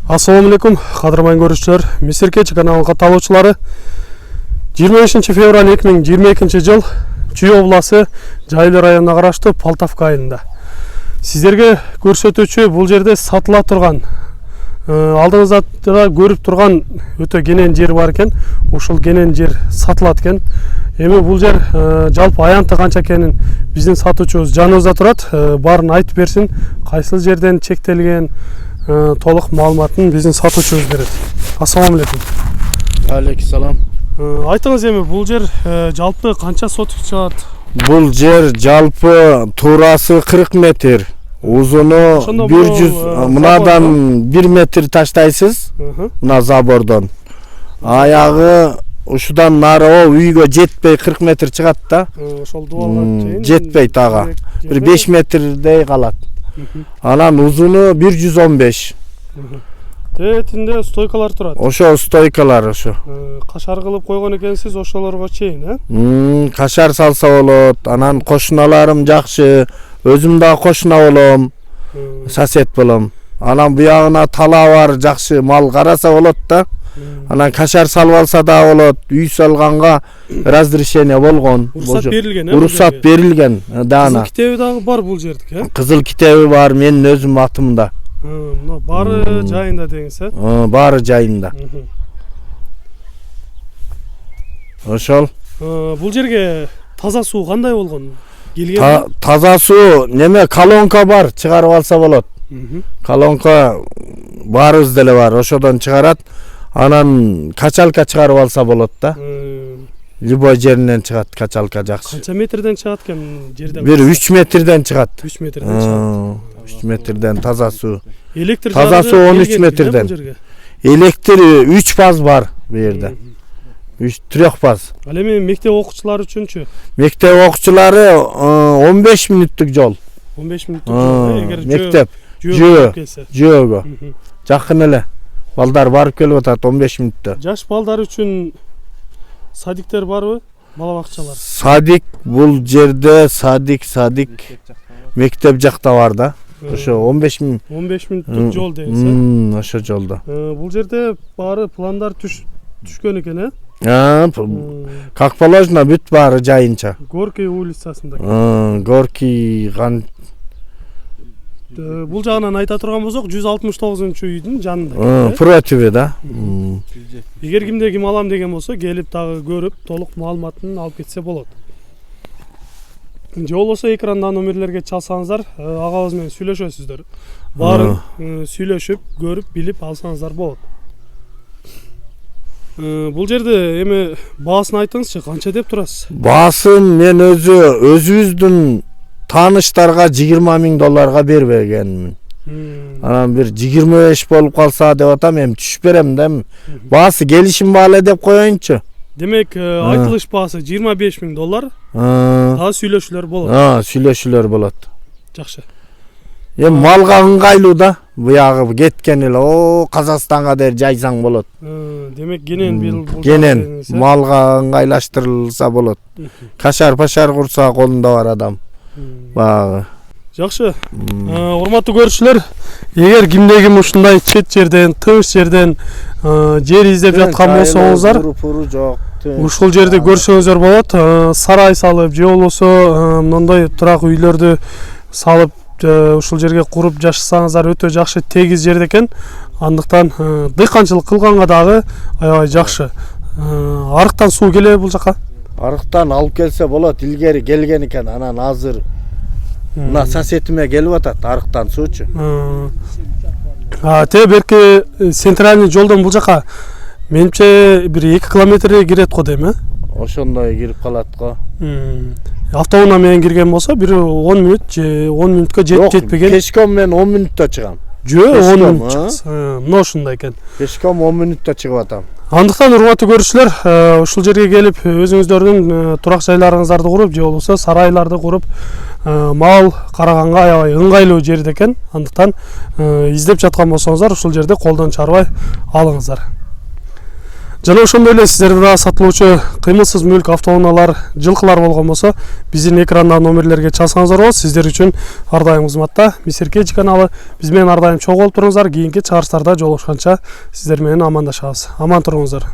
Assalamu alaikum, qadırman görüşçüler. Misirkeç kanalının kataloçları 25 fevral 2022 жыл Чүй обласы Жайлы районуна караштуу Полтавка айылында. Сиздерге көрсөтүүчү бул жерде сатыла турган, алдыңызда көрүп турган өтө кенен жер бар экен. Ушул кенен жер сатылат экен. Эми бул жер жалпы аянты канча экенин биздин сатуучубуз жаныбызда турат. Баарын айтып берсин, кайсыл жерден чектелген толук маалыматын биздин сатуучубуз берет. Ассаламу алейкум. Алейкум. Айтыңыз эми бул жер жалпы канча сотук чыгат? Бул жер жалпы туурасы 40 метр, узуну 100, мынадан 1 метр таштайсыз, мына забордон. Аягы ушудан нары үйгө жетпей 40 метр чыгат да. Ошол дубалга жетпей тага. Бир 5 метрдей калат. Анан узуну 115. Тетинде стойкалар турат. Ошо стойкалар ошо. Кашар кылып койгон экенсиз ошолорго чейин, Кашар салса болот. Анан кошуналарым жакшы. Өзүм да кошуна болом. Сосед болом. Анан буягына тала бар, жакшы мал караса болот да. Анан кашар салып алса да болот. Үй салганга разрешение болгон. Уруксат берилген, Уруксат берилген дана. Кызыл китеби дагы бар бул жердики, Кызыл китеби бар, менин өзүм атымда. Бары жайында деңиз, Бары жайында. Ошол. Бул жерге таза суу кандай болгон? Келген? Таза суу неме колонка бар, чыгарып алса болот. Колонка баарыбыз деле бар, ошодон чыгарат. Анан качалка чыгарып алса болот да. Любой жеринен чыгат качалка жакшы. Канча метрден чыгат экен жерден? Бир 3 метрден чыгат. 3 метрден чыгат. 3 метрден таза суу. Электр таза суу 13 метрден. Электр 3 фаз бар бу жерде. 3 фаз. Ал эми мектеп окуучулары үчүнчү? Мектеп окуучулары 15 мүнөттүк жол. 15 мүнөттүк жол. Эгер мектеп жөөгө жакын эле. Балдар барып келип атат 15 мүнөттө. Жаш балдар үчүн садиктер барбы? Бала бакчалар. Садик бул жерде садик мектеп жакта бар да. Ошо 15 мүнөттүк жол дейсиз. Ошо жолдо. Бул жерде баары пландар түшкөн экен, Как положено, бүт баары жайынча. Горки улицасында. Горки Бул жагынан айта турган болсок, 169-үйдүн жанында. Противе да. Эгер кимде ким алам деген болсо, келип дагы көрүп, толук маалыматын алып кетсе болот. Же болбосо экрандан номерлерге чалсаңыздар, агабыз менен сүйлөшөсүздөр. Баарын сүйлөшүп, көрүп, билип алсаңыздар болот. Бул жерде эми баасын айтыңызчы, канча деп турасыз? Баасын мен өзүбүздүн тааныштарга $20,000 бербегенмин. Анан бир 25 болуп калса деп атам, эми түшүп берем да. Баасы келишим баале деп коеюнчу. Демек, айтылыш баасы $25,000. Дагы сүйлөшүүлөр болот. Сүйлөшүүлөр болот. Жакшы. Эми малга ыңгайлуу да. Буягы кеткен эле, Казакстанга дер жайсаң болот. Демек, кенен малга ыңгайлаштырылса болот. Кашар-пашар курса колунда бар адам. Багы. Жакшы. Урматтуу көрүүчүлөр, эгер кимде ким ушундай чет жерден, тыныч жерден жер издеп жаткан болсоңуздар, ушул жерди көрсөңүздөр болот. Сарай салып, же болбосо мындай турак үйлөрдү салып, ушул жерге куруп жашасаңыздар өтө жакшы тегиз жер экен. Андыктан дыйканчылык кылганга дагы аябай жакшы. Арыктан суу келеби бул жака? Арыктан алып келсе болот, илгери келген экен. Анан азыр мына соседиме келип атат арыктан суучу. Берки центральный жолдон бул жака менимче бир 2 километрге кирет го дейм, Ошондой кирип калат го. Автоунаа менен кирген болсо бир 10 мүнөт же 10 мүнөткө жетпеген. Пешком мен 10 мүнөттө чыгам. 10 мүнөт чыгасыз. Мына ушундай экен. Пешком 10 мүнөттө чыгып атам. Андыктан урматтуу көрүүчүлөр, ушул жерге келип өзүңүздөрдүн турак жайларыңыздарды куруп, же болбосо сарайларды куруп, мал караганга аябай ыңгайлуу жер экен. Андыктан издеп жаткан болсоңуздар, ушул жерде колдон чарбай алыңыздар. Жана ошондой эле сиздерде да сатылуучу кыймылсыз мүлк, автоунаалар, жылкылар болгон болсо, биздин экрандагы номерлерге чалсаңыздар болот. Сиздер үчүн ар дайым кызматта Мистер Кетч каналы. Биз менен ар дайым чогуу болуп туруңуздар. Кийинки чыгарыштарда жолугушканча сиздер менен амандашабыз. Аман туруңуздар.